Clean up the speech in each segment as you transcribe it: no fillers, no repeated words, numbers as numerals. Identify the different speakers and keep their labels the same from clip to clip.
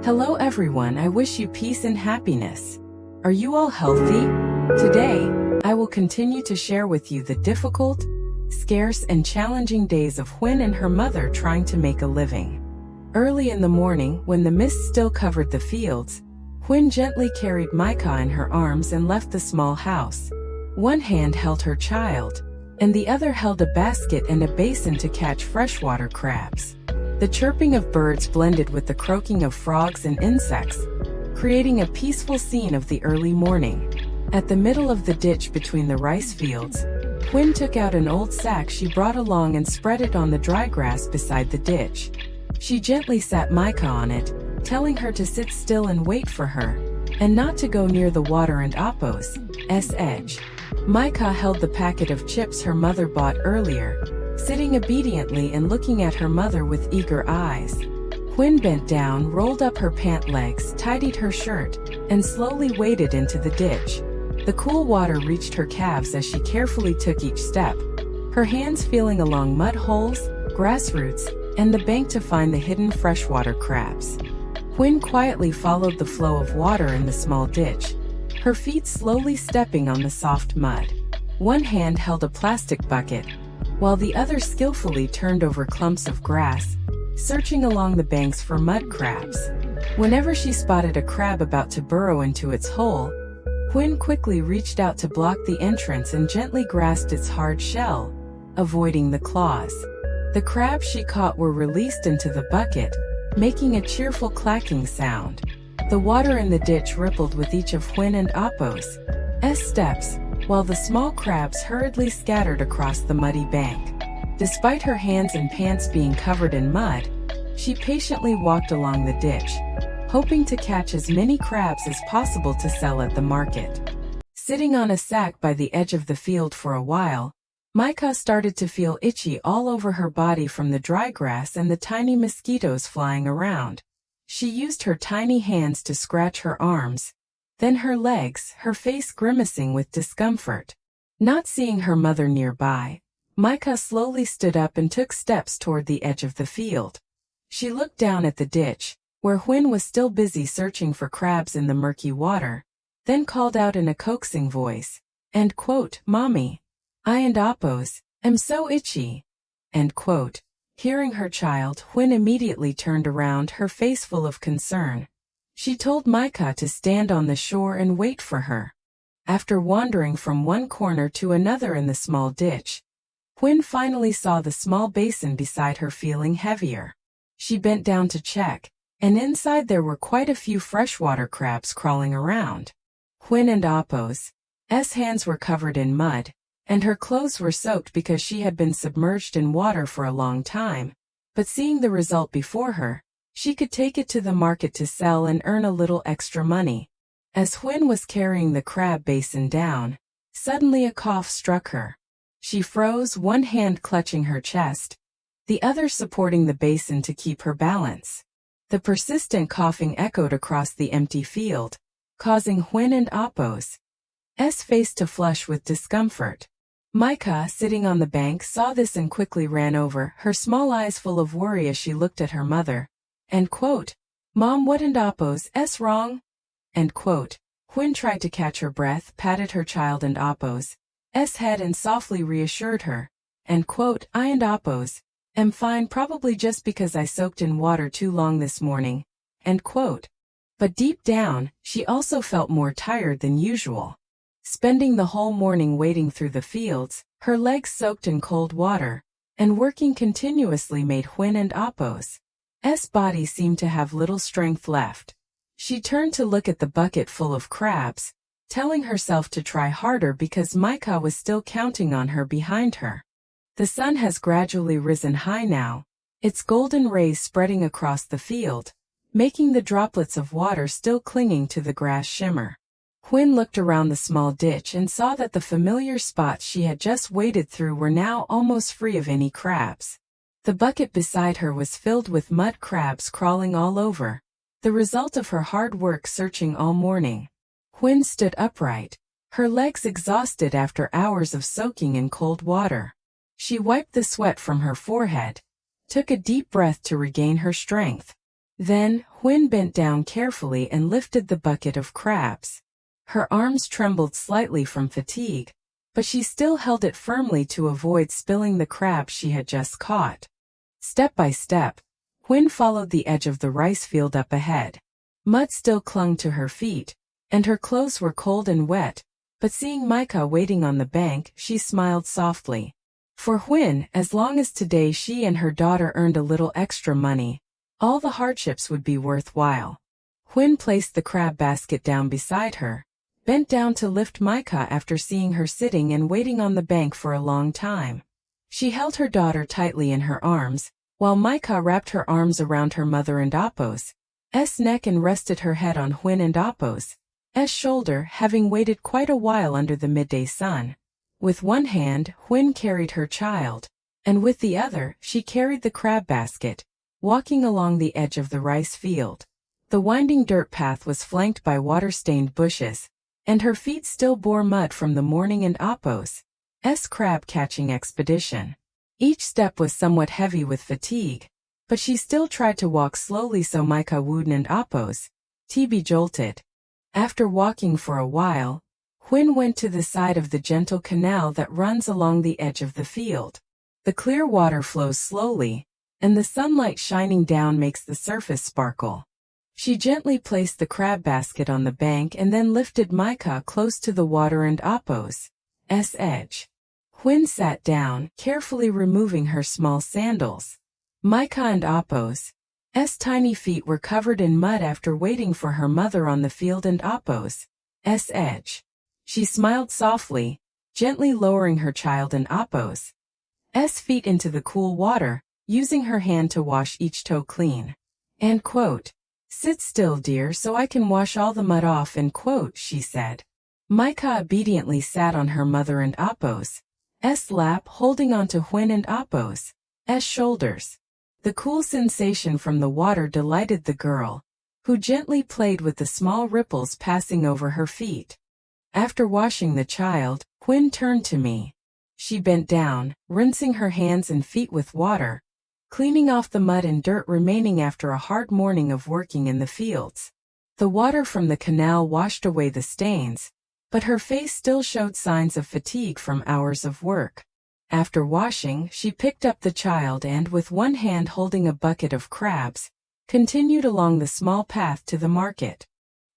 Speaker 1: Hello everyone, I wish you peace and happiness. Are you all healthy? Today, I will continue to share with you the difficult, scarce and challenging days of Huyen and her mother trying to make a living. Early in the morning, when the mist still covered the fields, Huyen gently carried Micah in her arms and left the small house. One hand held her child, and the other held a basket and a basin to catch freshwater crabs. The chirping of birds blended with the croaking of frogs and insects, creating a peaceful scene of the early morning. At the middle of the ditch between the rice fields, Huyen took out an old sack she brought along and spread it on the dry grass beside the ditch. She gently sat Micah on it, telling her to sit still and wait for her, and not to go near the water and Appo's edge. Micah held the packet of chips her mother bought earlier, sitting obediently and looking at her mother with eager eyes. Huyen bent down, rolled up her pant legs, tidied her shirt, and slowly waded into the ditch. The cool water reached her calves as she carefully took each step, her hands feeling along mud holes, grass roots, and the bank to find the hidden freshwater crabs. Huyen quietly followed the flow of water in the small ditch, her feet slowly stepping on the soft mud. One hand held a plastic bucket, while the other skillfully turned over clumps of grass, searching along the banks for mud crabs. Whenever she spotted a crab about to burrow into its hole, Huyen quickly reached out to block the entrance and gently grasped its hard shell, avoiding the claws. The crabs she caught were released into the bucket, making a cheerful clacking sound. The water in the ditch rippled with each of Huyen and Appo's steps, while the small crabs hurriedly scattered across the muddy bank. Despite her hands and pants being covered in mud, she patiently walked along the ditch, hoping to catch as many crabs as possible to sell at the market. Sitting on a sack by the edge of the field for a while, Micah started to feel itchy all over her body from the dry grass and the tiny mosquitoes flying around. She used her tiny hands to scratch her arms, then her legs, her face grimacing with discomfort. Not seeing her mother nearby, Micah slowly stood up and took steps toward the edge of the field. She looked down at the ditch, where Huyen was still busy searching for crabs in the murky water, then called out in a coaxing voice, and quote, "Mommy, I and Appo's am so itchy." End quote. Hearing her child, Huyen immediately turned around, her face full of concern. She told Micah to stand on the shore and wait for her. After wandering from one corner to another in the small ditch, Huyen finally saw the small basin beside her feeling heavier. She bent down to check, and inside there were quite a few freshwater crabs crawling around. Huyen and Appo's hands were covered in mud, and her clothes were soaked because she had been submerged in water for a long time, but seeing the result before her, she could take it to the market to sell and earn a little extra money. As Huyen was carrying the crab basin down, suddenly a cough struck her. She froze, one hand clutching her chest, the other supporting the basin to keep her balance. The persistent coughing echoed across the empty field, causing Huyen and Appo's face to flush with discomfort. Micah, sitting on the bank, saw this and quickly ran over, her small eyes full of worry as she looked at her mother. End quote. "Mom, what and Appo's wrong?" End quote. Huyen tried to catch her breath, patted her child and Appo's head and softly reassured her. End quote. "I and Appo's am fine, probably just because I soaked in water too long this morning." End quote. But deep down, she also felt more tired than usual. Spending the whole morning wading through the fields, her legs soaked in cold water, and working continuously made Huyen and Appo's body seemed to have little strength left. She turned to look at the bucket full of crabs, telling herself to try harder because Micah was still counting on her behind her. The sun has gradually risen high now, its golden rays spreading across the field, making the droplets of water still clinging to the grass shimmer. Huyen looked around the small ditch and saw that the familiar spots she had just waded through were now almost free of any crabs. The bucket beside her was filled with mud crabs crawling all over, the result of her hard work searching all morning. Huyen stood upright, her legs exhausted after hours of soaking in cold water. She wiped the sweat from her forehead, took a deep breath to regain her strength. Then, Huyen bent down carefully and lifted the bucket of crabs. Her arms trembled slightly from fatigue, but she still held it firmly to avoid spilling the crabs she had just caught. Step by step, Huyen followed the edge of the rice field up ahead. Mud still clung to her feet, and her clothes were cold and wet, but seeing Micah waiting on the bank, she smiled softly. For Huyen, as long as today she and her daughter earned a little extra money, all the hardships would be worthwhile. Huyen placed the crab basket down beside her, bent down to lift Micah after seeing her sitting and waiting on the bank for a long time. She held her daughter tightly in her arms, while Micah wrapped her arms around her mother and Apo's neck and rested her head on Huyen and Apo's shoulder, having waited quite a while under the midday sun. With one hand, Huyen carried her child, and with the other, she carried the crab basket, walking along the edge of the rice field. The winding dirt path was flanked by water-stained bushes, and her feet still bore mud from the morning and Apo's crab-catching expedition. Each step was somewhat heavy with fatigue, but she still tried to walk slowly so Micah wouldn't and Apo's be jolted. After walking for a while, Huyen went to the side of the gentle canal that runs along the edge of the field. The clear water flows slowly, and the sunlight shining down makes the surface sparkle. She gently placed the crab basket on the bank and then lifted Micah close to the water and Apo's edge. Huyen sat down, carefully removing her small sandals. Micah and Apo's tiny feet were covered in mud after waiting for her mother on the field and Apo's edge. She smiled softly, gently lowering her child and Apo's feet into the cool water, using her hand to wash each toe clean. End quote. "Sit still, dear, so I can wash all the mud off," end quote, she said. Micah obediently sat on her mother and Apo's lap, holding onto Huyen and Apo's shoulders. The cool sensation from the water delighted the girl, who gently played with the small ripples passing over her feet. After washing the child, Huyen turned to me. She bent down, rinsing her hands and feet with water, cleaning off the mud and dirt remaining after a hard morning of working in the fields. The water from the canal washed away the stains, but her face still showed signs of fatigue from hours of work. After washing, she picked up the child and, with one hand holding a bucket of crabs, continued along the small path to the market.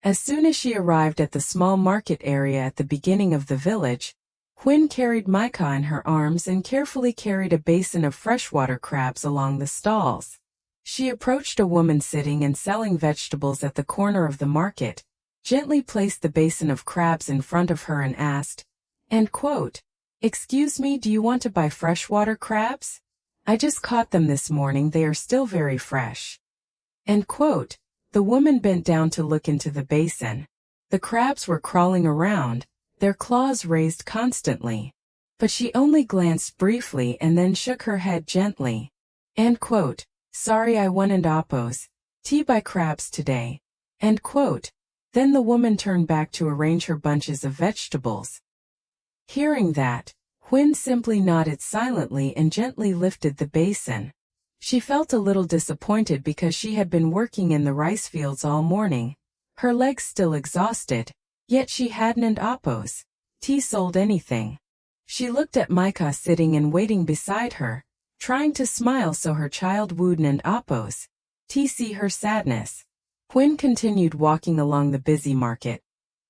Speaker 1: As soon as she arrived at the small market area at the beginning of the village, Huyen carried Micah in her arms and carefully carried a basin of freshwater crabs along the stalls. She approached a woman sitting and selling vegetables at the corner of the market, gently placed the basin of crabs in front of her and asked, end quote, "Excuse me, do you want to buy freshwater crabs? I just caught them this morning, they are still very fresh." End quote. The woman bent down to look into the basin. The crabs were crawling around, their claws raised constantly. But she only glanced briefly and then shook her head gently. End quote. "Sorry, I wanted Apo's buy crabs today." End quote. Then the woman turned back to arrange her bunches of vegetables. Hearing that, Huyen simply nodded silently and gently lifted the basin. She felt a little disappointed because she had been working in the rice fields all morning, her legs still exhausted, yet she hadn't Apo's sold anything. She looked at Micah sitting and waiting beside her, trying to smile so her child wouldn't Apo's see her sadness. Huyen continued walking along the busy market,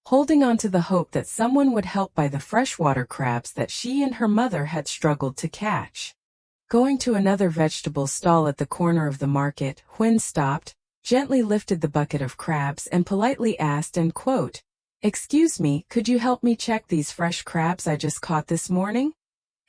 Speaker 1: holding on to the hope that someone would help buy the freshwater crabs that she and her mother had struggled to catch. Going to another vegetable stall at the corner of the market, Huyen stopped, gently lifted the bucket of crabs and politely asked, end quote, "Excuse me, could you help me check these fresh crabs I just caught this morning?"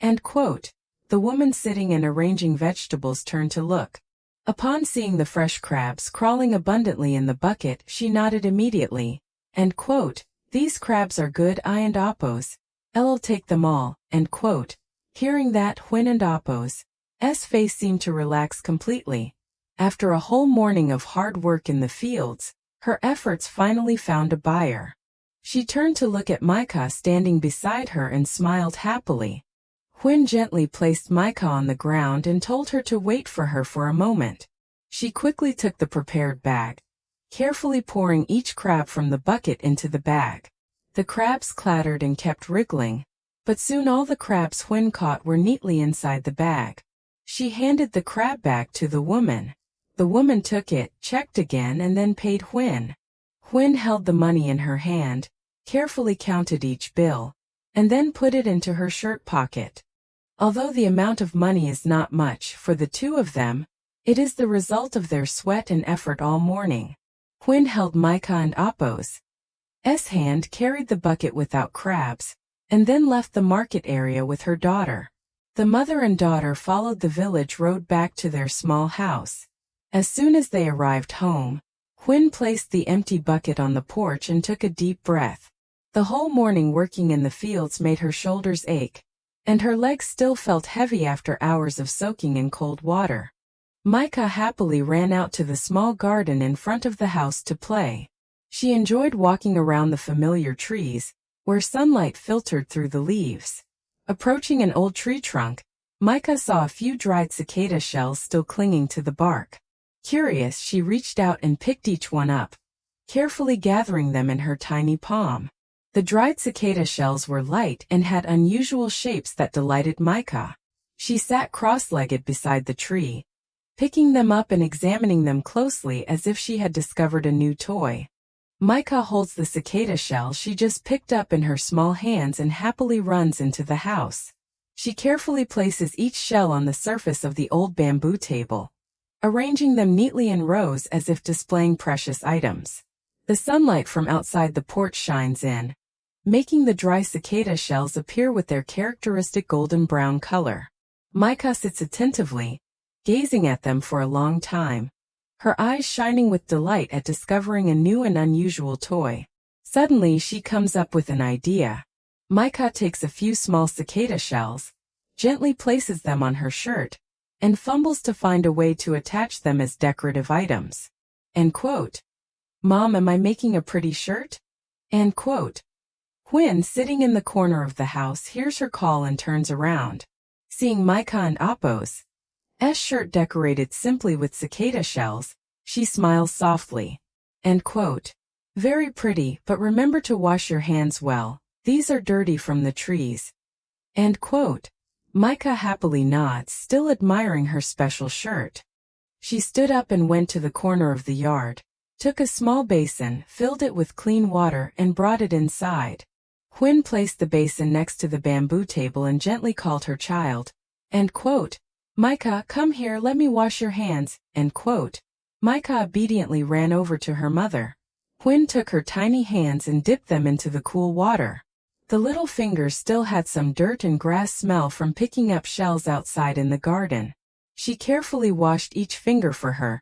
Speaker 1: End quote. The woman sitting and arranging vegetables turned to look. Upon seeing the fresh crabs crawling abundantly in the bucket, she nodded immediately. End quote. "These crabs are good, I and Apo's. I'll take them all." End quote. Hearing that, Huyen and Apo's face seemed to relax completely. After a whole morning of hard work in the fields, her efforts finally found a buyer. She turned to look at Micah standing beside her and smiled happily. Huyen gently placed Micah on the ground and told her to wait for her for a moment. She quickly took the prepared bag, carefully pouring each crab from the bucket into the bag. The crabs clattered and kept wriggling, but soon all the crabs Huyen caught were neatly inside the bag. She handed the crab bag to the woman. The woman took it, checked again, and then paid Huyen. Huyen held the money in her hand, carefully counted each bill, and then put it into her shirt pocket. Although the amount of money is not much for the two of them, it is the result of their sweat and effort all morning. Huyen held Micah and Appo's hand carried the bucket without crabs, and then left the market area with her daughter. The mother and daughter followed the village road back to their small house. As soon as they arrived home, Huyen placed the empty bucket on the porch and took a deep breath. The whole morning working in the fields made her shoulders ache, and her legs still felt heavy after hours of soaking in cold water. Micah happily ran out to the small garden in front of the house to play. She enjoyed walking around the familiar trees, where sunlight filtered through the leaves. Approaching an old tree trunk, Micah saw a few dried cicada shells still clinging to the bark. Curious, she reached out and picked each one up, carefully gathering them in her tiny palm. The dried cicada shells were light and had unusual shapes that delighted Micah. She sat cross-legged beside the tree, picking them up and examining them closely as if she had discovered a new toy. Micah holds the cicada shell she just picked up in her small hands and happily runs into the house. She carefully places each shell on the surface of the old bamboo table, arranging them neatly in rows as if displaying precious items. The sunlight from outside the porch shines in, making the dry cicada shells appear with their characteristic golden brown color. Micah sits attentively, gazing at them for a long time, her eyes shining with delight at discovering a new and unusual toy. Suddenly she comes up with an idea. Micah takes a few small cicada shells, gently places them on her shirt, and fumbles to find a way to attach them as decorative items. End quote. Mom, am I making a pretty shirt? End quote. Huyen, sitting in the corner of the house, hears her call and turns around. Seeing Micah and Appo's shirt decorated simply with cicada shells, she smiles softly. End quote. Very pretty, but remember to wash your hands well. These are dirty from the trees. End quote. Micah happily nods, still admiring her special shirt. She stood up and went to the corner of the yard, took a small basin, filled it with clean water, and brought it inside. Huyen placed the basin next to the bamboo table and gently called her child. End quote. Micah, come here, let me wash your hands. End quote. Micah obediently ran over to her mother. Huyen took her tiny hands and dipped them into the cool water. The little fingers still had some dirt and grass smell from picking up shells outside in the garden. She carefully washed each finger for her,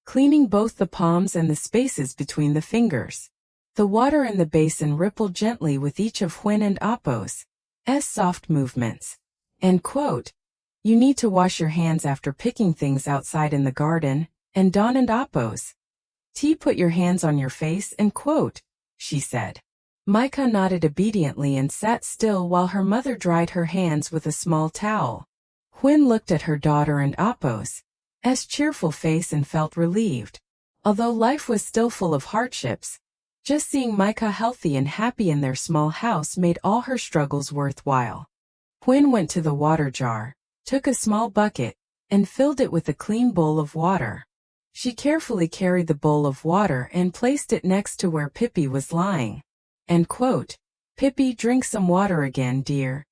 Speaker 1: cleaning both the palms and the spaces between the fingers. The water in the basin rippled gently with each of Huyen and Appo's soft movements. End quote. You need to wash your hands after picking things outside in the garden, and Don and Appo's put your hands on your face. End quote, she said. Micah nodded obediently and sat still while her mother dried her hands with a small towel. Huyen looked at her daughter and Appo's cheerful face and felt relieved. Although life was still full of hardships, just seeing Micah healthy and happy in their small house made all her struggles worthwhile. Huyen went to the water jar, took a small bucket, and filled it with a clean bowl of water. She carefully carried the bowl of water and placed it next to where Pippi was lying. End quote. Pippi, drink some water again, dear.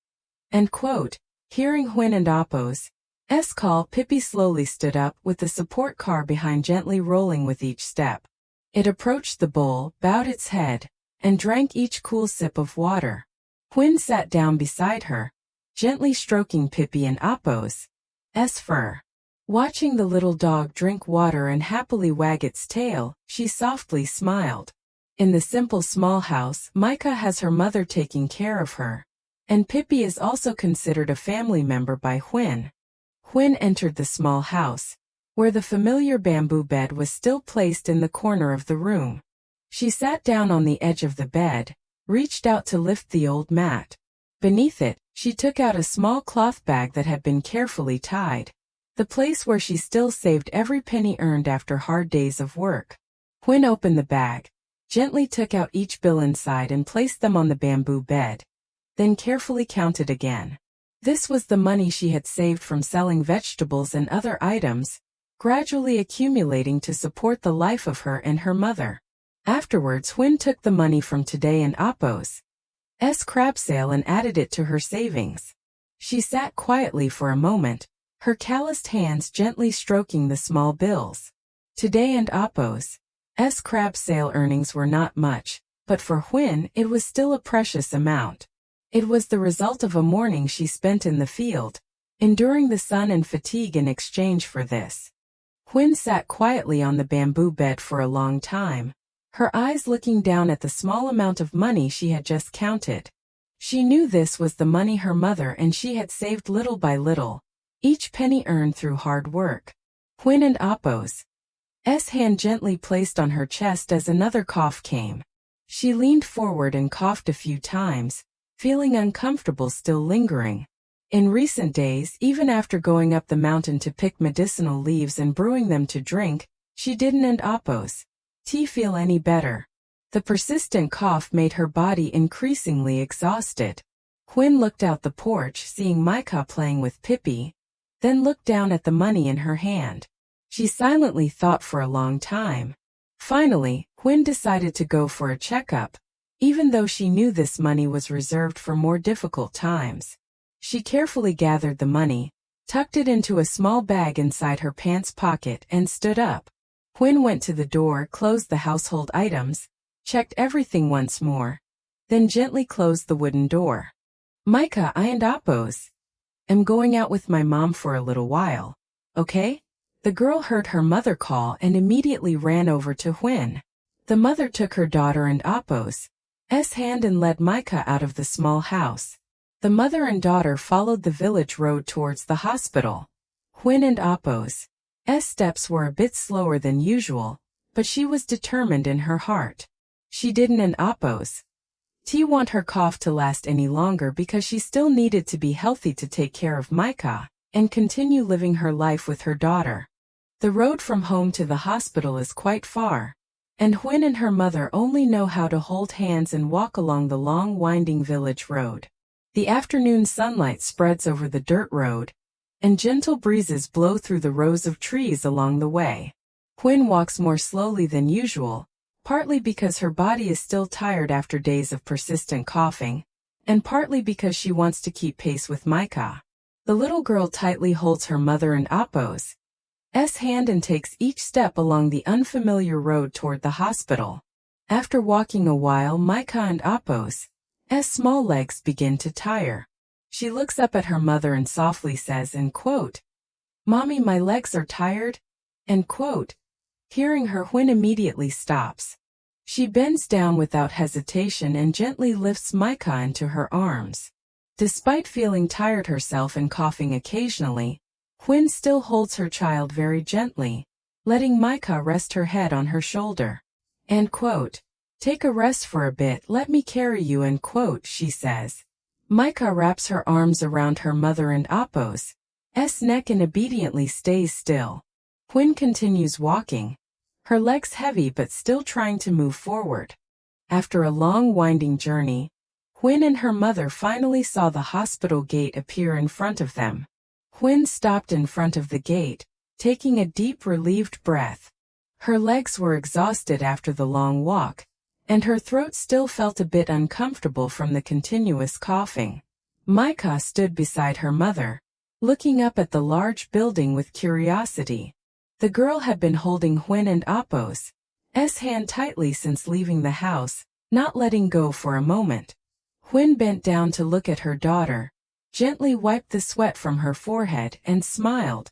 Speaker 1: End quote. Hearing Huyen and Appo's call, Pippi slowly stood up, with the support car behind gently rolling with each step. It approached the bowl, bowed its head, and drank each cool sip of water. Huyen sat down beside her, gently stroking Pippi and Appo's fur. Watching the little dog drink water and happily wag its tail, she softly smiled. In the simple small house, Micah has her mother taking care of her, and Pippi is also considered a family member by Huyen. Huyen entered the small house, where the familiar bamboo bed was still placed in the corner of the room. She sat down on the edge of the bed, reached out to lift the old mat. Beneath it, she took out a small cloth bag that had been carefully tied. the place where she still saved every penny earned after hard days of work. Huyen opened the bag, gently took out each bill inside and placed them on the bamboo bed, then carefully counted again. This was the money she had saved from selling vegetables and other items, gradually accumulating to support the life of her and her mother. Afterwards, Huyen took the money from Today and Appo's crab sale and added it to her savings. She sat quietly for a moment, her calloused hands gently stroking the small bills. Today and Appo's crab sale earnings were not much, but for Huyen it was still a precious amount. It was the result of a morning she spent in the field, enduring the sun and fatigue in exchange for this. Huyen sat quietly on the bamboo bed for a long time, her eyes looking down at the small amount of money she had just counted. She knew this was the money her mother and she had saved little by little, each penny earned through hard work. Huyen and Appo's hand gently placed on her chest as another cough came. She leaned forward and coughed a few times, feeling uncomfortable still lingering. In recent days, even after going up the mountain to pick medicinal leaves and brewing them to drink, she didn't and Appo's feel any better. The persistent cough made her body increasingly exhausted. Huyen looked out the porch, seeing Micah playing with Pippi, then looked down at the money in her hand. She silently thought for a long time. Finally, Huyen decided to go for a checkup, even though she knew this money was reserved for more difficult times. She carefully gathered the money, tucked it into a small bag inside her pants pocket and stood up. Huyen went to the door, closed the household items, checked everything once more, then gently closed the wooden door. Micah, I and Appo's am going out with my mom for a little while, okay? The girl heard her mother call and immediately ran over to Huyen. The mother took her daughter and Appo's hand and led Micah out of the small house. The mother and daughter followed the village road towards the hospital. Huyen and Appo's steps were a bit slower than usual, but she was determined in her heart. She didn't and Appo's want her cough to last any longer because she still needed to be healthy to take care of Micah and continue living her life with her daughter. The road from home to the hospital is quite far, and Huyen and her mother only know how to hold hands and walk along the long winding village road. The afternoon sunlight spreads over the dirt road, and gentle breezes blow through the rows of trees along the way. Huyen walks more slowly than usual, partly because her body is still tired after days of persistent coughing, and partly because she wants to keep pace with Micah. The little girl tightly holds her mother and Appo's hand and takes each step along the unfamiliar road toward the hospital. After walking a while, Micah and Appo's small legs begin to tire. She looks up at her mother and softly says, "Mommy, my legs are tired." Hearing her, Huyen immediately stops. She bends down without hesitation and gently lifts Micah into her arms. Despite feeling tired herself and coughing occasionally, Huyen still holds her child very gently, letting Micah rest her head on her shoulder. "Take a rest for a bit, let me carry you," she says. Micah wraps her arms around her mother and Appo's neck and obediently stays still. Huyen continues walking, her legs heavy but still trying to move forward. After a long winding journey, Huyen and her mother finally saw the hospital gate appear in front of them. Huyen stopped in front of the gate, taking a deep relieved breath. Her legs were exhausted after the long walk, and her throat still felt a bit uncomfortable from the continuous coughing. Micah stood beside her mother, looking up at the large building with curiosity. The girl had been holding Huyen and Appo's hand tightly since leaving the house, not letting go for a moment. Huyen bent down to look at her daughter, gently wiped the sweat from her forehead and smiled.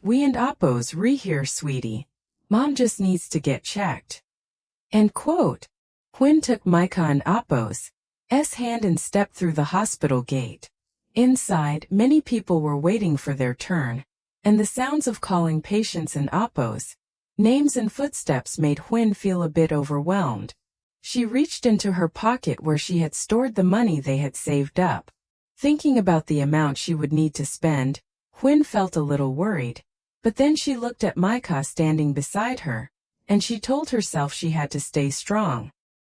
Speaker 1: "We and Appo's here, sweetie. Mom just needs to get checked." Huyen took Micah and Appo's hand and stepped through the hospital gate. Inside, many people were waiting for their turn, and the sounds of calling patients and Appo's names and footsteps made Huyen feel a bit overwhelmed. She reached into her pocket where she had stored the money they had saved up. Thinking about the amount she would need to spend, Huyen felt a little worried, but then she looked at Micah standing beside her, and she told herself she had to stay strong.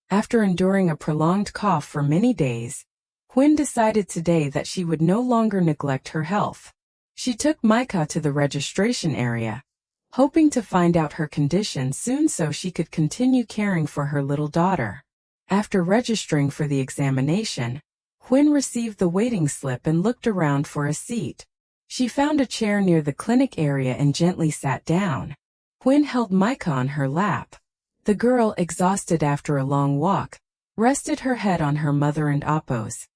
Speaker 1: After enduring a prolonged cough for many days, Huyen decided today that she would no longer neglect her health. She took Micah to the registration area, hoping to find out her condition soon so she could continue caring for her little daughter. After registering for the examination, Huyen received the waiting slip and looked around for a seat. She found a chair near the clinic area and gently sat down. Huyen held Micah on her lap. The girl, exhausted after a long walk, rested her head on her mother and Appo's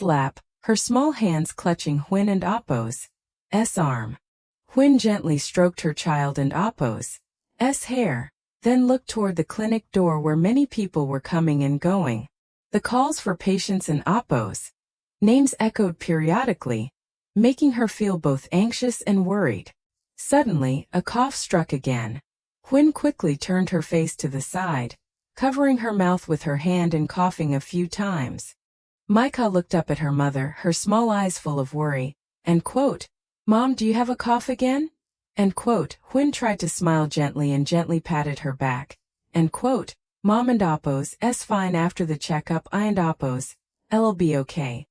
Speaker 1: lap, her small hands clutching Huyen and Appo's arm. Huyen gently stroked her child and Appo's hair, then looked toward the clinic door where many people were coming and going. The calls for patients and Appo's names echoed periodically, making her feel both anxious and worried. Suddenly, a cough struck again. Huyen quickly turned her face to the side, covering her mouth with her hand and coughing a few times. Micah looked up at her mother, her small eyes full of worry, and quote, "Mom, do you have a cough again?" End quote. Huyen tried to smile gently and gently patted her back. End quote. "Mom and Appo's fine after the checkup. I and Appo's I'll be okay."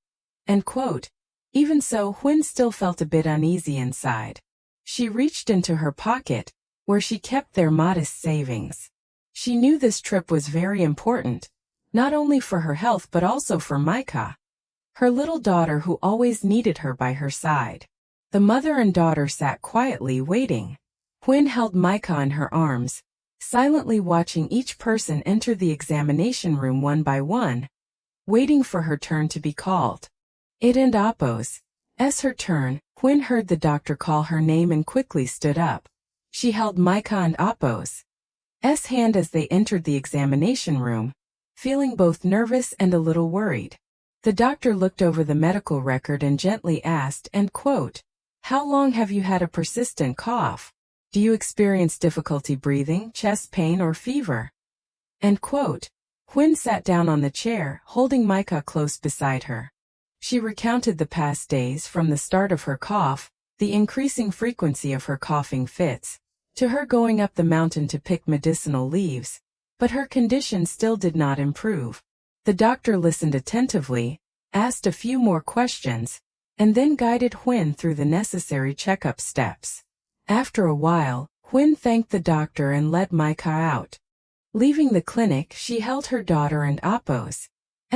Speaker 1: End quote. Even so, Huyen still felt a bit uneasy inside. She reached into her pocket, where she kept their modest savings. She knew this trip was very important, not only for her health but also for Micah, her little daughter who always needed her by her side. The mother and daughter sat quietly waiting. Huyen held Micah in her arms, silently watching each person enter the examination room one by one, waiting for her turn to be called. It and Appo's her turn. Huyen heard the doctor call her name and quickly stood up. She held Micah and Appo's hand as they entered the examination room, feeling both nervous and a little worried. The doctor looked over the medical record and gently asked, and quote, "How long have you had a persistent cough? Do you experience difficulty breathing, chest pain, or fever?" End quote. Huyen sat down on the chair, holding Micah close beside her. She recounted the past days from the start of her cough, the increasing frequency of her coughing fits, to her going up the mountain to pick medicinal leaves, but her condition still did not improve. The doctor listened attentively, asked a few more questions, and then guided Huyen through the necessary checkup steps. After a while, Huyen thanked the doctor and led Micah out. Leaving the clinic, she held her daughter and Appo's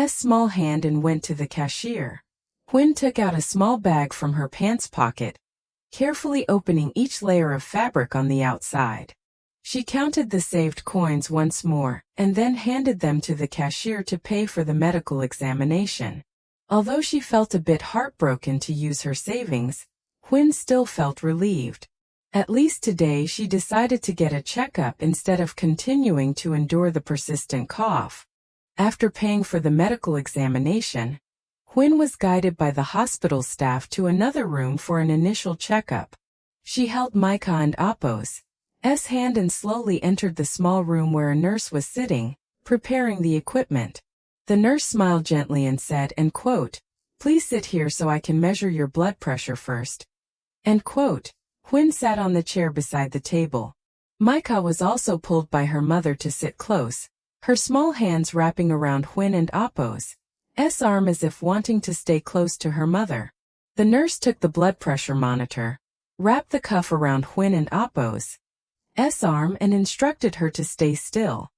Speaker 1: small hand and went to the cashier. Huyen took out a small bag from her pants pocket, carefully opening each layer of fabric on the outside. She counted the saved coins once more, and then handed them to the cashier to pay for the medical examination. Although she felt a bit heartbroken to use her savings, Huyen still felt relieved. At least today she decided to get a checkup instead of continuing to endure the persistent cough. After paying for the medical examination, Huyen was guided by the hospital staff to another room for an initial checkup. She held Micah and Appo's hand and slowly entered the small room where a nurse was sitting, preparing the equipment. The nurse smiled gently and said, and quote, "Please sit here so I can measure your blood pressure first." End quote. Huyen sat on the chair beside the table. Micah was also pulled by her mother to sit close, her small hands wrapping around Huyen and Appo's arm as if wanting to stay close to her mother. The nurse took the blood pressure monitor, wrapped the cuff around Huyen and Appo's arm and instructed her to stay still.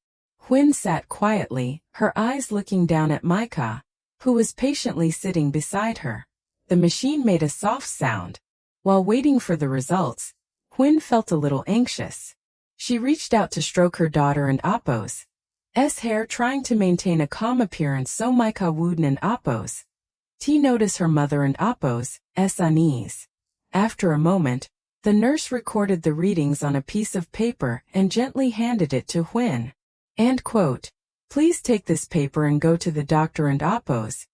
Speaker 1: Huyen sat quietly, her eyes looking down at Micah, who was patiently sitting beside her. The machine made a soft sound. While waiting for the results, Huyen felt a little anxious. She reached out to stroke her daughter and Appo's hair, trying to maintain a calm appearance so Micah wouldn't and Appo's notice her mother and Appo's unease. After a moment, the nurse recorded the readings on a piece of paper and gently handed it to Huyen. End quote. "Please take this paper and go to the doctor and Appo's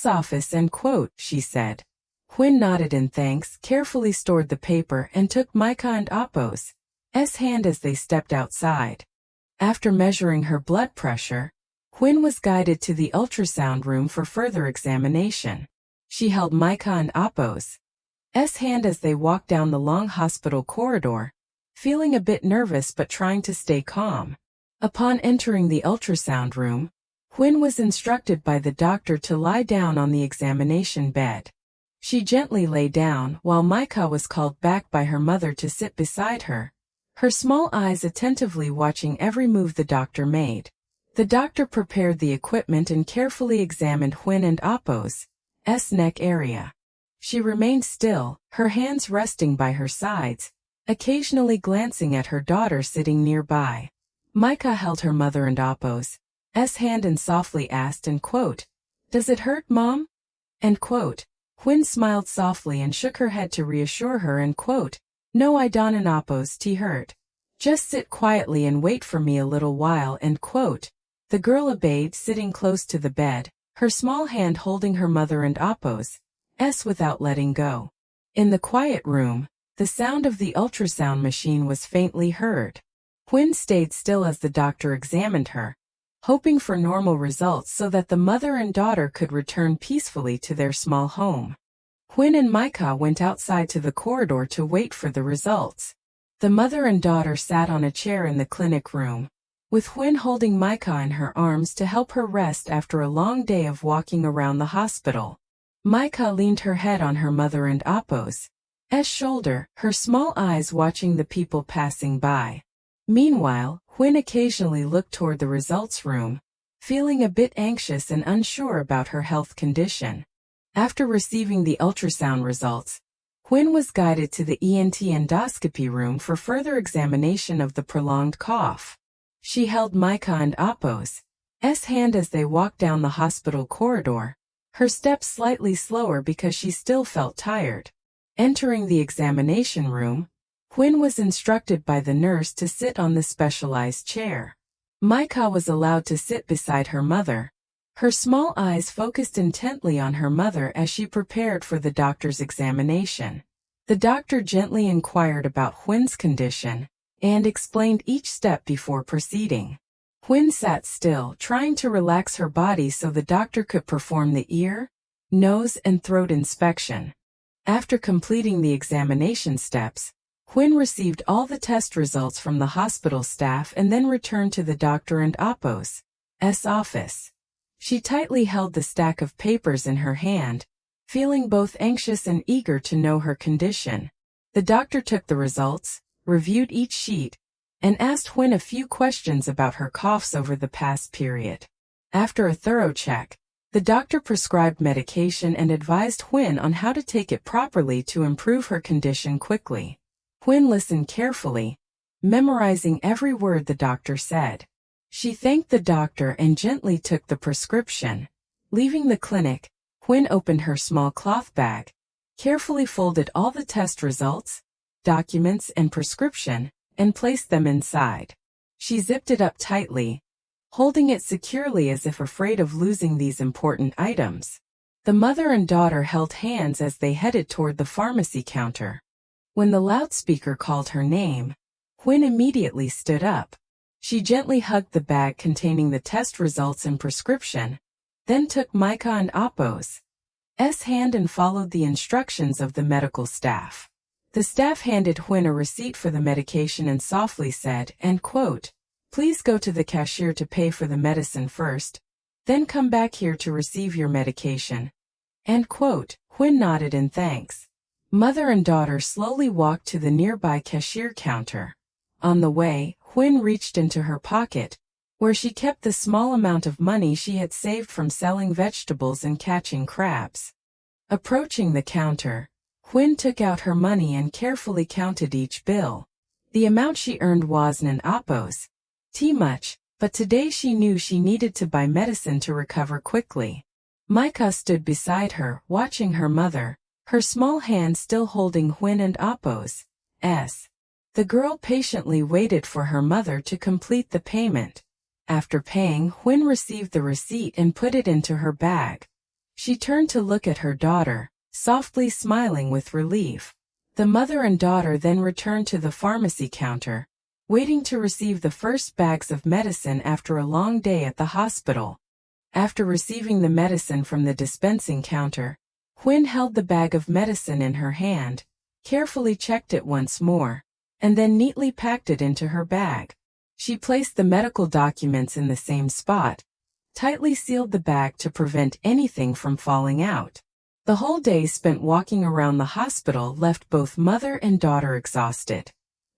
Speaker 1: office," end quote, she said. Huyen nodded in thanks, carefully stored the paper and took Micah and Appo's hand as they stepped outside. After measuring her blood pressure, Huyen was guided to the ultrasound room for further examination. She held Micah and Appo's hand as they walked down the long hospital corridor, feeling a bit nervous but trying to stay calm. Upon entering the ultrasound room, Huyen was instructed by the doctor to lie down on the examination bed. She gently lay down while Micah was called back by her mother to sit beside her, her small eyes attentively watching every move the doctor made. The doctor prepared the equipment and carefully examined Huyen and Appo's neck area. She remained still, her hands resting by her sides, occasionally glancing at her daughter sitting nearby. Micah held her mother and Appo's hand and softly asked, "Does it hurt, Mom?" Huyen smiled softly and shook her head to reassure her, "No, I don't, and Appo's hurt. Just sit quietly and wait for me a little while." The girl obeyed, sitting close to the bed, her small hand holding her mother and Appo's without letting go. In the quiet room, the sound of the ultrasound machine was faintly heard. Huyen stayed still as the doctor examined her, hoping for normal results so that the mother and daughter could return peacefully to their small home. Huyen and Micah went outside to the corridor to wait for the results. The mother and daughter sat on a chair in the clinic room, with Huyen holding Micah in her arms to help her rest after a long day of walking around the hospital. Micah leaned her head on her mother and Appo's shoulder, her small eyes watching the people passing by. Meanwhile, Huyen occasionally looked toward the results room, feeling a bit anxious and unsure about her health condition. After receiving the ultrasound results, Huyen was guided to the ENT endoscopy room for further examination of the prolonged cough. She held Micah and Appo's hand as they walked down the hospital corridor, her steps slightly slower because she still felt tired. Entering the examination room, Huyen was instructed by the nurse to sit on the specialized chair. Micah was allowed to sit beside her mother, her small eyes focused intently on her mother as she prepared for the doctor's examination. The doctor gently inquired about Huyen's condition and explained each step before proceeding. Huyen sat still, trying to relax her body so the doctor could perform the ear, nose, and throat inspection. After completing the examination steps, Huyen received all the test results from the hospital staff and then returned to the doctor and Appo's office. She tightly held the stack of papers in her hand, feeling both anxious and eager to know her condition. The doctor took the results, reviewed each sheet, and asked Huyen a few questions about her coughs over the past period. After a thorough check, the doctor prescribed medication and advised Huyen on how to take it properly to improve her condition quickly. Huyen listened carefully, memorizing every word the doctor said. She thanked the doctor and gently took the prescription. Leaving the clinic, Huyen opened her small cloth bag, carefully folded all the test results, documents, and prescription, and placed them inside. She zipped it up tightly, holding it securely as if afraid of losing these important items. The mother and daughter held hands as they headed toward the pharmacy counter. When the loudspeaker called her name, Huyen immediately stood up. She gently hugged the bag containing the test results and prescription, then took Micah and Appo's hand and followed the instructions of the medical staff. The staff handed Huyen a receipt for the medication and softly said, "Please go to the cashier to pay for the medicine first, then come back here to receive your medication." Huyen nodded in thanks. Mother and daughter slowly walked to the nearby cashier counter. On the way, Huyen reached into her pocket, where she kept the small amount of money she had saved from selling vegetables and catching crabs. Approaching the counter, Huyen took out her money and carefully counted each bill. The amount she earned wasn't Appo's much, but today she knew she needed to buy medicine to recover quickly. Micah stood beside her, watching her mother, her small hand still holding Huyen and Appo's. The girl patiently waited for her mother to complete the payment. After paying, Huyen received the receipt and put it into her bag. She turned to look at her daughter, softly smiling with relief. The mother and daughter then returned to the pharmacy counter, waiting to receive the first bags of medicine after a long day at the hospital. After receiving the medicine from the dispensing counter, Huyen held the bag of medicine in her hand, carefully checked it once more, and then neatly packed it into her bag. She placed the medical documents in the same spot, tightly sealed the bag to prevent anything from falling out. The whole day spent walking around the hospital left both mother and daughter exhausted.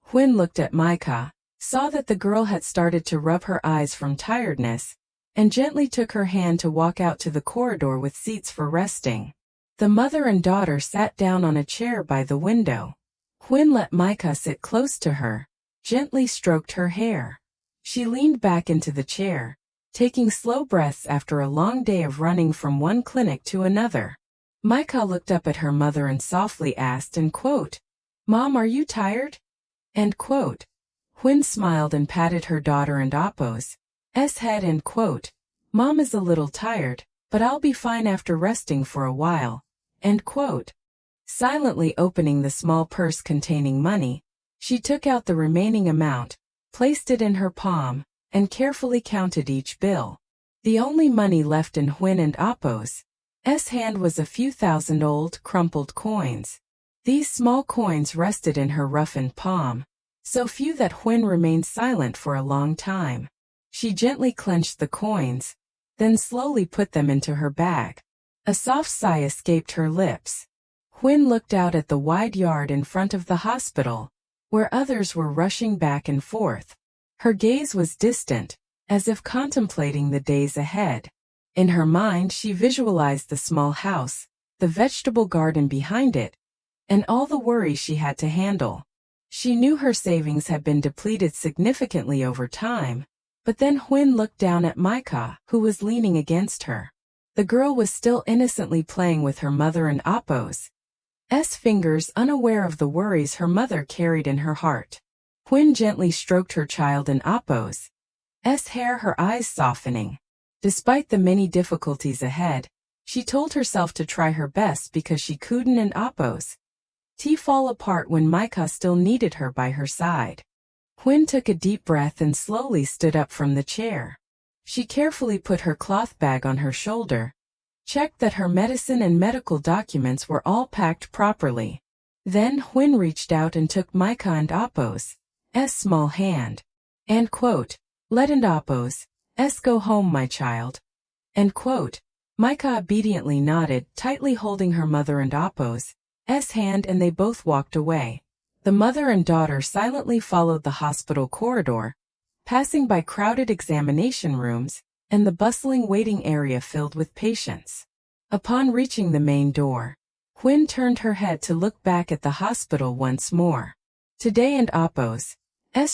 Speaker 1: Huyen looked at Micah, saw that the girl had started to rub her eyes from tiredness, and gently took her hand to walk out to the corridor with seats for resting. The mother and daughter sat down on a chair by the window. Huyen let Micah sit close to her, gently stroked her hair. She leaned back into the chair, taking slow breaths after a long day of running from one clinic to another. Micah looked up at her mother and softly asked, and quote, "Mom, are you tired?" End quote. Huyen smiled and patted her daughter and Appo's head, end quote. "Mom is a little tired, but I'll be fine after resting for a while." End quote. Silently opening the small purse containing money, she took out the remaining amount, placed it in her palm, and carefully counted each bill. The only money left in Huyen and Appo's hand was a few thousand old, crumpled coins. These small coins rested in her roughened palm, so few that Huyen remained silent for a long time. She gently clenched the coins, then slowly put them into her bag. A soft sigh escaped her lips. Huyen looked out at the wide yard in front of the hospital, where others were rushing back and forth. Her gaze was distant, as if contemplating the days ahead. In her mind she visualized the small house, the vegetable garden behind it, and all the worries she had to handle. She knew her savings had been depleted significantly over time, but then Huyen looked down at Micah, who was leaning against her. The girl was still innocently playing with her mother and Appo's fingers, unaware of the worries her mother carried in her heart. Huyen gently stroked her child and Appo's hair, her eyes softening. Despite the many difficulties ahead, she told herself to try her best because she couldn't and Appo's fall apart when Micah still needed her by her side. Huyen took a deep breath and slowly stood up from the chair. She carefully put her cloth bag on her shoulder, checked that her medicine and medical documents were all packed properly. Then Huyen reached out and took Micah and Appo's small hand. End quote. "Let and Appo's go home, my child." End quote. Micah obediently nodded, tightly holding her mother and Appo's hand, and they both walked away. The mother and daughter silently followed the hospital corridor, passing by crowded examination rooms and the bustling waiting area filled with patients. Upon reaching the main door, Huyen turned her head to look back at the hospital once more. Today and Appo's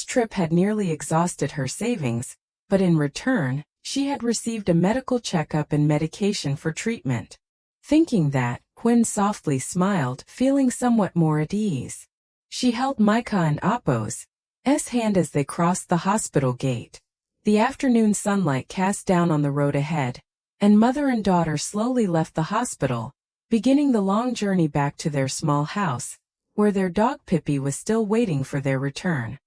Speaker 1: trip had nearly exhausted her savings, but in return, she had received a medical checkup and medication for treatment. Thinking that, Huyen softly smiled, feeling somewhat more at ease. She held Micah and Appo's hand as they crossed the hospital gate. The afternoon sunlight cast down on the road ahead, and mother and daughter slowly left the hospital, beginning the long journey back to their small house, where their dog Pippi was still waiting for their return.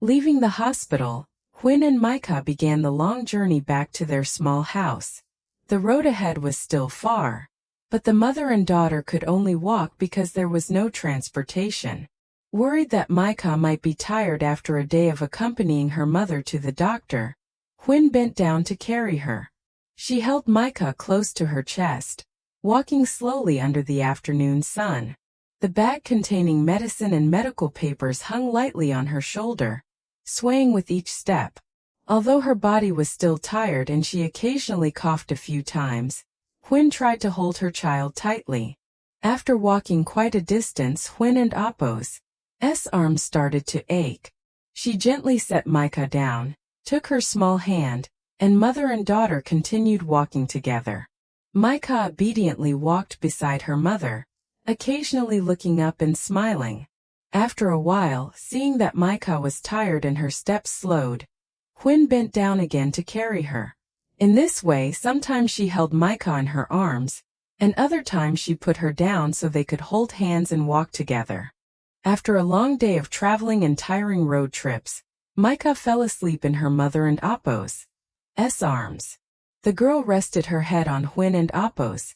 Speaker 1: Leaving the hospital, Huyen and Micah began the long journey back to their small house. The road ahead was still far, but the mother and daughter could only walk because there was no transportation. Worried that Micah might be tired after a day of accompanying her mother to the doctor, Huyen bent down to carry her. She held Micah close to her chest, walking slowly under the afternoon sun. The bag containing medicine and medical papers hung lightly on her shoulder, swaying with each step. Although her body was still tired and she occasionally coughed a few times, Huyen tried to hold her child tightly. After walking quite a distance, Huyen and Appo's arms started to ache. She gently set Micah down, took her small hand, and mother and daughter continued walking together. Micah obediently walked beside her mother, occasionally looking up and smiling. After a while, seeing that Micah was tired and her steps slowed, Huyen bent down again to carry her. In this way, sometimes she held Micah in her arms, and other times she put her down so they could hold hands and walk together. After a long day of traveling and tiring road trips, Micah fell asleep in her mother and Appo's arms. The girl rested her head on Huyen and Appo's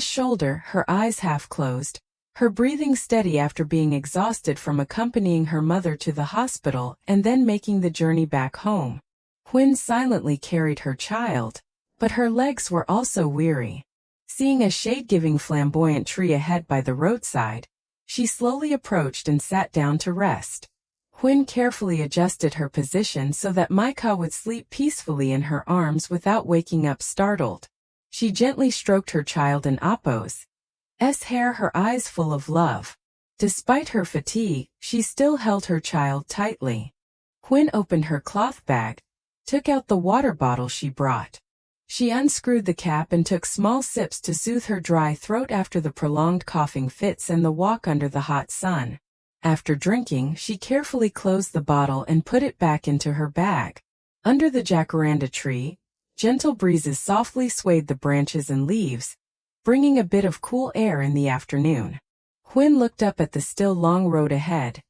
Speaker 1: shoulder, her eyes half closed, her breathing steady after being exhausted from accompanying her mother to the hospital and then making the journey back home. Huyen silently carried her child, but her legs were also weary. Seeing a shade-giving flamboyant tree ahead by the roadside, she slowly approached and sat down to rest. Huyen carefully adjusted her position so that Maika would sleep peacefully in her arms without waking up startled. She gently stroked her child in Appo's hair, her eyes full of love. Despite her fatigue, she still held her child tightly. Huyen opened her cloth bag, took out the water bottle she brought. She unscrewed the cap and took small sips to soothe her dry throat after the prolonged coughing fits and the walk under the hot sun. After drinking, she carefully closed the bottle and put it back into her bag. Under the jacaranda tree, gentle breezes softly swayed the branches and leaves, bringing a bit of cool air in the afternoon. Huyen looked up at the still long road ahead,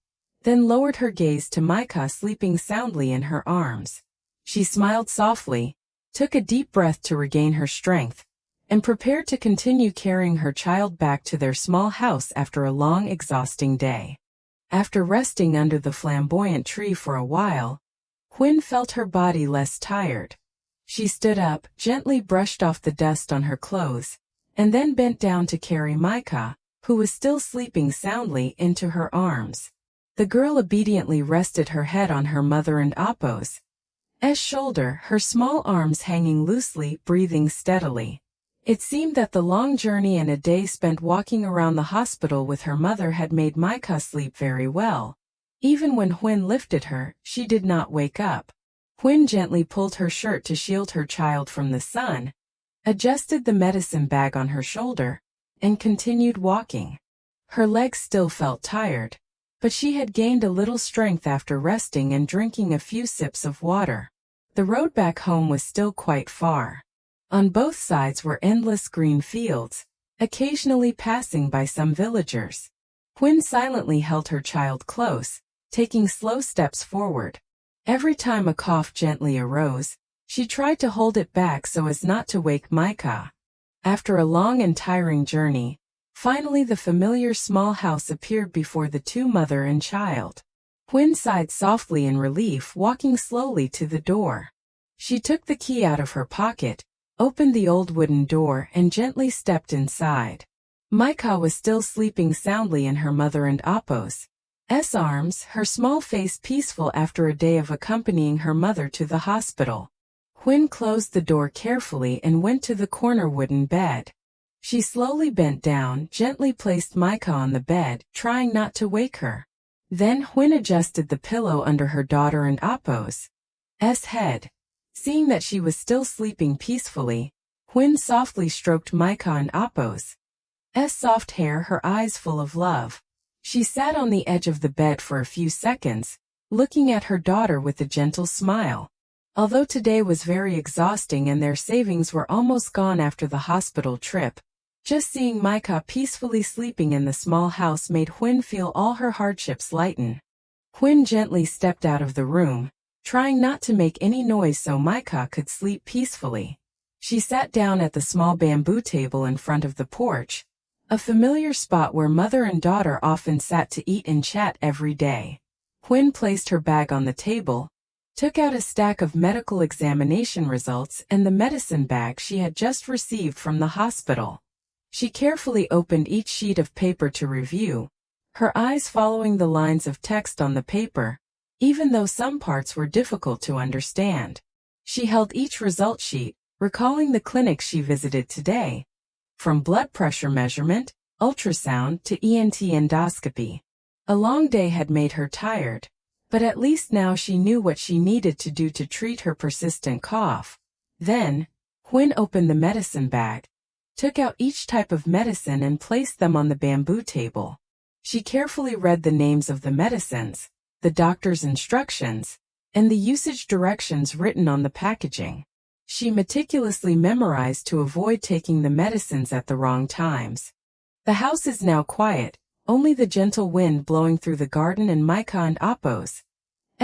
Speaker 1: then lowered her gaze to Maika sleeping soundly in her arms. She smiled softly, took a deep breath to regain her strength, and prepared to continue carrying her child back to their small house after a long, exhausting day. After resting under the flamboyant tree for a while, Huyen felt her body less tired. She stood up, gently brushed off the dust on her clothes, and then bent down to carry Maika, who was still sleeping soundly, into her arms. The girl obediently rested her head on her mother and Appo's shoulder, her small arms hanging loosely, breathing steadily. It seemed that the long journey and a day spent walking around the hospital with her mother had made Maika sleep very well. Even when Huyen lifted her, she did not wake up. Huyen gently pulled her shirt to shield her child from the sun, adjusted the medicine bag on her shoulder, and continued walking. Her legs still felt tired, but she had gained a little strength after resting and drinking a few sips of water. The road back home was still quite far. On both sides were endless green fields, occasionally passing by some villagers. Huyen silently held her child close, taking slow steps forward. Every time a cough gently arose, she tried to hold it back so as not to wake Maika. After a long and tiring journey, finally the familiar small house appeared before the two mother and child. Huyen sighed softly in relief, walking slowly to the door. She took the key out of her pocket, opened the old wooden door and gently stepped inside. Maika was still sleeping soundly in her mother and Appo's arms, her small face peaceful after a day of accompanying her mother to the hospital. Huyen closed the door carefully and went to the corner wooden bed. She slowly bent down, gently placed Maika on the bed, trying not to wake her. Then Huyen adjusted the pillow under her daughter and Appo's head. Seeing that she was still sleeping peacefully, Huyen softly stroked Maika and Appo's soft hair, her eyes full of love. She sat on the edge of the bed for a few seconds, looking at her daughter with a gentle smile. Although today was very exhausting and their savings were almost gone after the hospital trip, just seeing Maika peacefully sleeping in the small house made Huyen feel all her hardships lighten. Huyen gently stepped out of the room, trying not to make any noise so Maika could sleep peacefully. She sat down at the small bamboo table in front of the porch, a familiar spot where mother and daughter often sat to eat and chat every day. Huyen placed her bag on the table, took out a stack of medical examination results and the medicine bag she had just received from the hospital. She carefully opened each sheet of paper to review, her eyes following the lines of text on the paper, even though some parts were difficult to understand. She held each result sheet, recalling the clinics she visited today, from blood pressure measurement, ultrasound to ENT endoscopy. A long day had made her tired, but at least now she knew what she needed to do to treat her persistent cough. Then, Huyen opened the medicine bag, took out each type of medicine and placed them on the bamboo table. She carefully read the names of the medicines, the doctor's instructions, and the usage directions written on the packaging. She meticulously memorized to avoid taking the medicines at the wrong times. The house is now quiet, only the gentle wind blowing through the garden and Maika and Appo's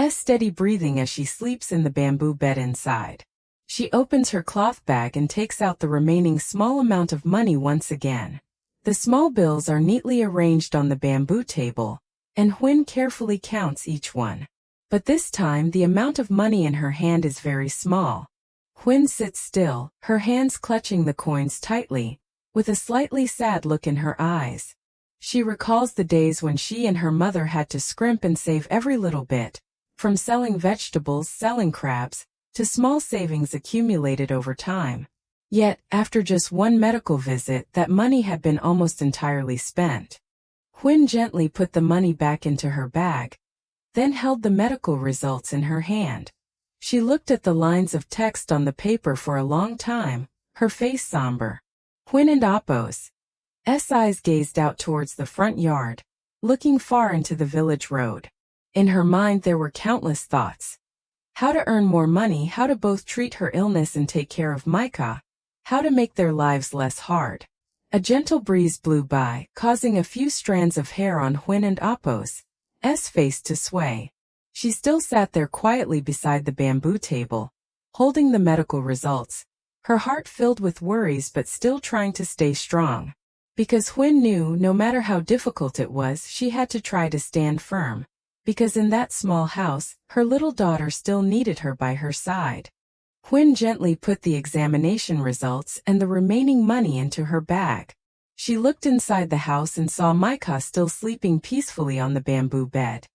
Speaker 1: steady breathing as she sleeps in the bamboo bed inside. She opens her cloth bag and takes out the remaining small amount of money once again. The small bills are neatly arranged on the bamboo table, and Huyen carefully counts each one. But this time the amount of money in her hand is very small. Huyen sits still, her hands clutching the coins tightly, with a slightly sad look in her eyes. She recalls the days when she and her mother had to scrimp and save every little bit, from selling vegetables, selling crabs, to small savings accumulated over time. Yet, after just one medical visit, that money had been almost entirely spent. Huyen gently put the money back into her bag, then held the medical results in her hand. She looked at the lines of text on the paper for a long time, her face somber. Huyen and Appo's eyes gazed out towards the front yard, looking far into the village road. In her mind there were countless thoughts. How to earn more money, how to both treat her illness and take care of Micah, how to make their lives less hard. A gentle breeze blew by, causing a few strands of hair on Huyen and Appo's face to sway. She still sat there quietly beside the bamboo table, holding the medical results, her heart filled with worries but still trying to stay strong. Because Huyen knew no matter how difficult it was, she had to try to stand firm. Because in that small house, her little daughter still needed her by her side. Huyen gently put the examination results and the remaining money into her bag. She looked inside the house and saw Micah still sleeping peacefully on the bamboo bed.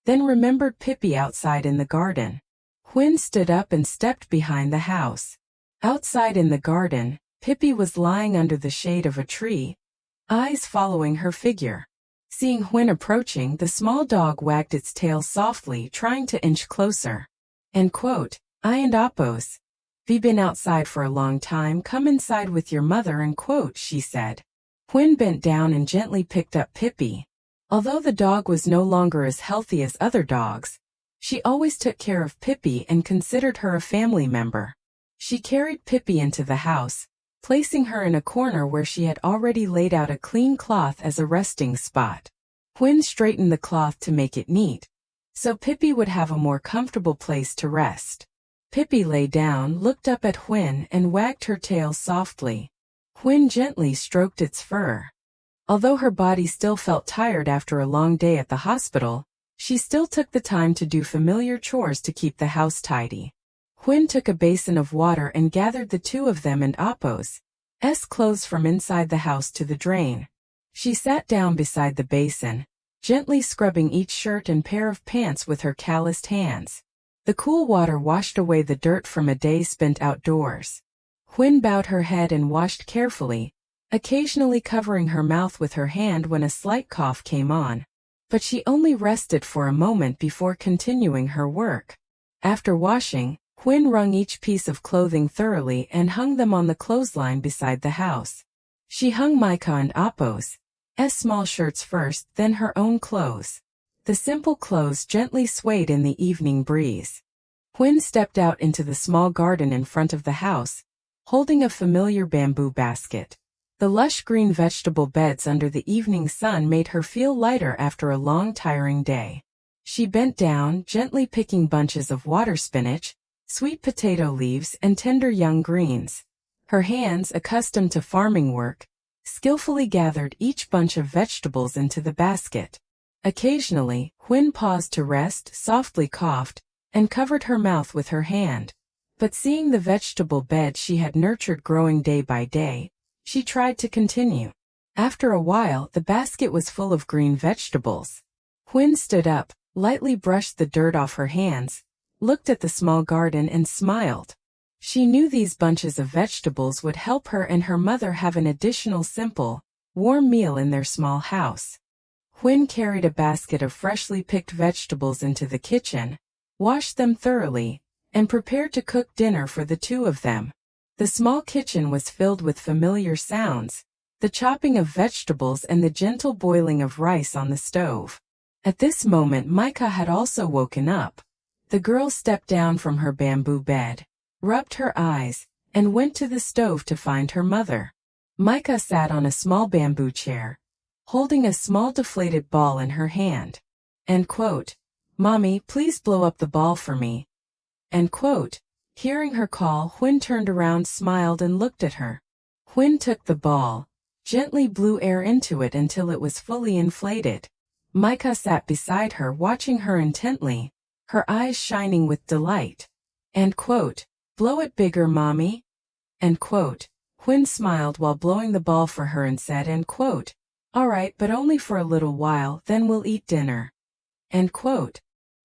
Speaker 1: Then remembered Pippi outside in the garden. Huyen stood up and stepped behind the house. Outside in the garden, Pippi was lying under the shade of a tree, eyes following her figure. Seeing Huyen approaching, the small dog wagged its tail softly, trying to inch closer. End quote. I and Appo's. We been outside for a long time, come inside with your mother, end quote, she said. Huyen bent down and gently picked up Pippi. Although the dog was no longer as healthy as other dogs, she always took care of Pippi and considered her a family member. She carried Pippi into the house, placing her in a corner where she had already laid out a clean cloth as a resting spot. Huyen straightened the cloth to make it neat, so Pippi would have a more comfortable place to rest. Pippi lay down, looked up at Huyen, and wagged her tail softly. Huyen gently stroked its fur. Although her body still felt tired after a long day at the hospital, she still took the time to do familiar chores to keep the house tidy. Huyen took a basin of water and gathered the two of them and Appo's clothes from inside the house to the drain. She sat down beside the basin, gently scrubbing each shirt and pair of pants with her calloused hands. The cool water washed away the dirt from a day spent outdoors. Huyen bowed her head and washed carefully, occasionally covering her mouth with her hand when a slight cough came on. But she only rested for a moment before continuing her work. After washing, Huyen wrung each piece of clothing thoroughly and hung them on the clothesline beside the house. She hung Micah and Appo's small shirts first, then her own clothes. The simple clothes gently swayed in the evening breeze. Huyen stepped out into the small garden in front of the house, holding a familiar bamboo basket. The lush green vegetable beds under the evening sun made her feel lighter after a long tiring day. She bent down, gently picking bunches of water spinach, sweet potato leaves, and tender young greens. Her hands, accustomed to farming work, skillfully gathered each bunch of vegetables into the basket. Occasionally, Huyen paused to rest, softly coughed, and covered her mouth with her hand. But seeing the vegetable bed she had nurtured growing day by day, she tried to continue. After a while, the basket was full of green vegetables. Huyen stood up, lightly brushed the dirt off her hands, looked at the small garden and smiled. She knew these bunches of vegetables would help her and her mother have an additional simple, warm meal in their small house. Huyen carried a basket of freshly picked vegetables into the kitchen, washed them thoroughly, and prepared to cook dinner for the two of them. The small kitchen was filled with familiar sounds, the chopping of vegetables and the gentle boiling of rice on the stove. At this moment Micah had also woken up. The girl stepped down from her bamboo bed, rubbed her eyes, and went to the stove to find her mother. Micah sat on a small bamboo chair, holding a small deflated ball in her hand. End quote. Mommy, please blow up the ball for me. End quote. Hearing her call, Huyen turned around, smiled, and looked at her. Huyen took the ball, gently blew air into it until it was fully inflated. Micah sat beside her, watching her intently, her eyes shining with delight. End quote. Blow it bigger, mommy. End quote. Huyen smiled while blowing the ball for her and said, end quote, all right, but only for a little while, then we'll eat dinner. End quote.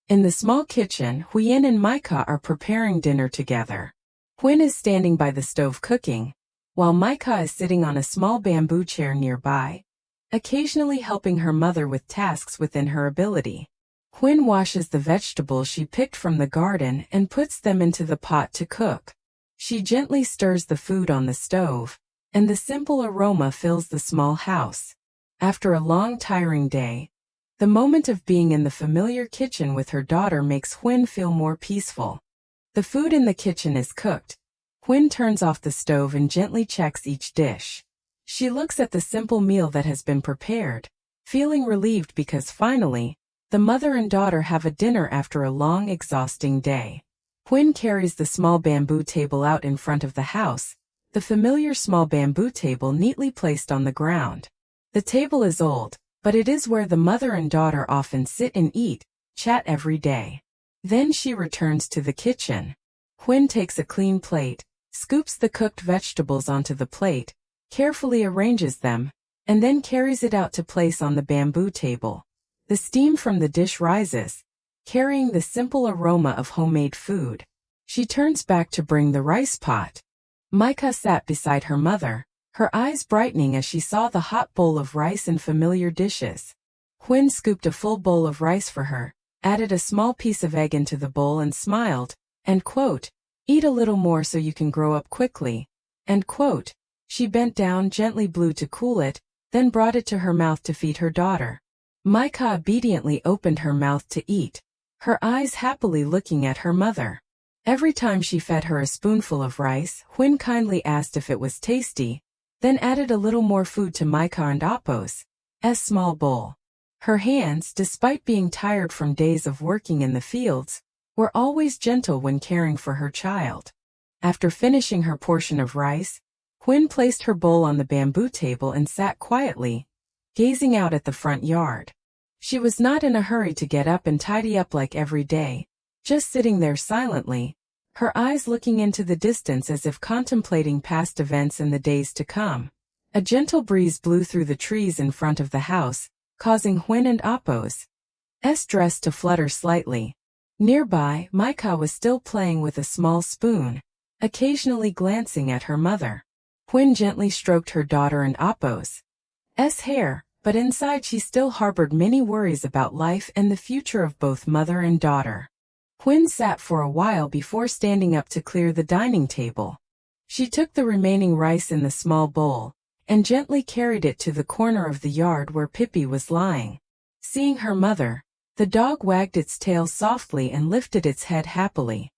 Speaker 1: In the small kitchen, Huyen and Micah are preparing dinner together. Huyen is standing by the stove cooking, while Micah is sitting on a small bamboo chair nearby, occasionally helping her mother with tasks within her ability. Huyen washes the vegetables she picked from the garden and puts them into the pot to cook. She gently stirs the food on the stove, and the simple aroma fills the small house. After a long, tiring day, the moment of being in the familiar kitchen with her daughter makes Huyen feel more peaceful. The food in the kitchen is cooked. Huyen turns off the stove and gently checks each dish. She looks at the simple meal that has been prepared, feeling relieved because finally, the mother and daughter have a dinner after a long, exhausting day. Huyen carries the small bamboo table out in front of the house, the familiar small bamboo table neatly placed on the ground. The table is old, but it is where the mother and daughter often sit and eat, chat every day. Then she returns to the kitchen. Huyen takes a clean plate, scoops the cooked vegetables onto the plate, carefully arranges them, and then carries it out to place on the bamboo table. The steam from the dish rises, carrying the simple aroma of homemade food. She turns back to bring the rice pot. Micah sat beside her mother, her eyes brightening as she saw the hot bowl of rice and familiar dishes. Huyen scooped a full bowl of rice for her, added a small piece of egg into the bowl and smiled, end quote, eat a little more so you can grow up quickly, end quote. She bent down, gently blew to cool it, then brought it to her mouth to feed her daughter. Micah obediently opened her mouth to eat, her eyes happily looking at her mother. Every time she fed her a spoonful of rice, Huyen kindly asked if it was tasty, then added a little more food to Micah and Appo's small bowl. Her hands, despite being tired from days of working in the fields, were always gentle when caring for her child. After finishing her portion of rice, Huyen placed her bowl on the bamboo table and sat quietly, gazing out at the front yard. She was not in a hurry to get up and tidy up like every day, just sitting there silently, her eyes looking into the distance as if contemplating past events and the days to come. A gentle breeze blew through the trees in front of the house, causing Huyen and Appo's dress to flutter slightly. Nearby, Micah was still playing with a small spoon, occasionally glancing at her mother. Huyen gently stroked her daughter and Appo's hair, but inside she still harbored many worries about life and the future of both mother and daughter. Huyen sat for a while before standing up to clear the dining table. She took the remaining rice in the small bowl, and gently carried it to the corner of the yard where Pippi was lying. Seeing her mother, the dog wagged its tail softly and lifted its head happily.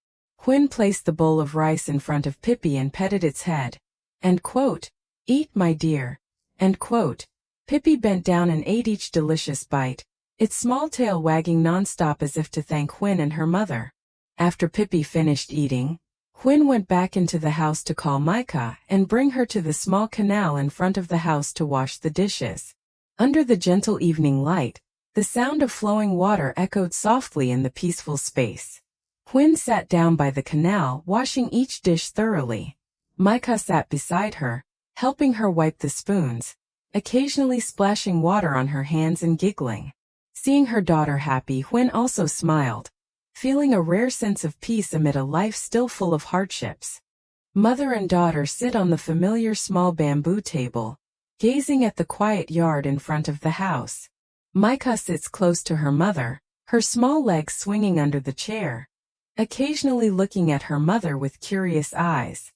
Speaker 1: Huyen placed the bowl of rice in front of Pippi and petted its head. End quote. Eat, my dear. End quote. Pippi bent down and ate each delicious bite, its small tail wagging non-stop as if to thank Huyen and her mother. After Pippi finished eating, Huyen went back into the house to call Micah and bring her to the small canal in front of the house to wash the dishes. Under the gentle evening light, the sound of flowing water echoed softly in the peaceful space. Huyen sat down by the canal, washing each dish thoroughly. Micah sat beside her, helping her wipe the spoons, occasionally splashing water on her hands and giggling. Seeing her daughter happy, Huyen also smiled, feeling a rare sense of peace amid a life still full of hardships. Mother and daughter sit on the familiar small bamboo table, gazing at the quiet yard in front of the house. Micah sits close to her mother, her small legs swinging under the chair, occasionally looking at her mother with curious eyes.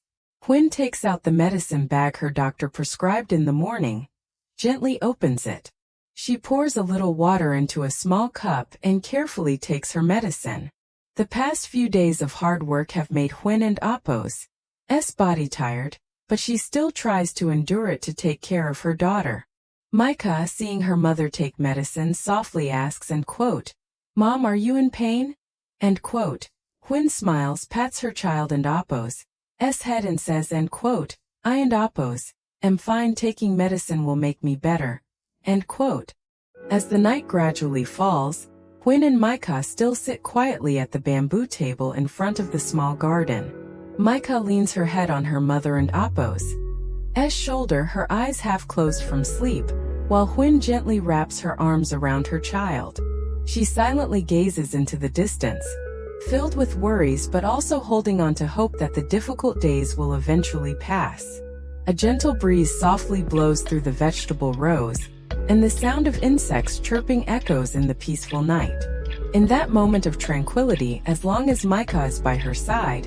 Speaker 1: Huyen takes out the medicine bag her doctor prescribed in the morning, gently opens it. She pours a little water into a small cup and carefully takes her medicine. The past few days of hard work have made Huyen and Appo's body tired, but she still tries to endure it to take care of her daughter. Micah, seeing her mother take medicine, softly asks, end quote, Mom, are you in pain? End quote. Huyen smiles, pats her child and Appo's head and says, end quote, I and Appo's am fine, taking medicine will make me better, end quote. As the night gradually falls, Huyen and Micah still sit quietly at the bamboo table in front of the small garden. Micah leans her head on her mother and Appo's shoulder, her eyes half closed from sleep, while Huyen gently wraps her arms around her child. She silently gazes into the distance, filled with worries but also holding on to hope that the difficult days will eventually pass. A gentle breeze softly blows through the vegetable rows, and the sound of insects chirping echoes in the peaceful night. In that moment of tranquility, as long as Micah is by her side,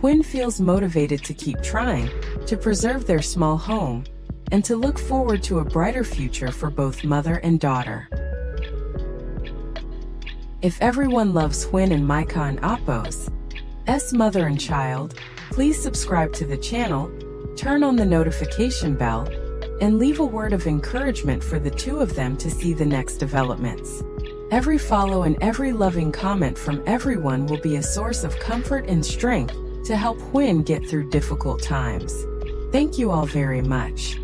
Speaker 1: Huyen feels motivated to keep trying, to preserve their small home, and to look forward to a brighter future for both mother and daughter. If everyone loves Huyen and Micah and Appo's mother and child, please subscribe to the channel, turn on the notification bell, and leave a word of encouragement for the two of them to see the next developments. Every follow and every loving comment from everyone will be a source of comfort and strength to help Huyen get through difficult times. Thank you all very much.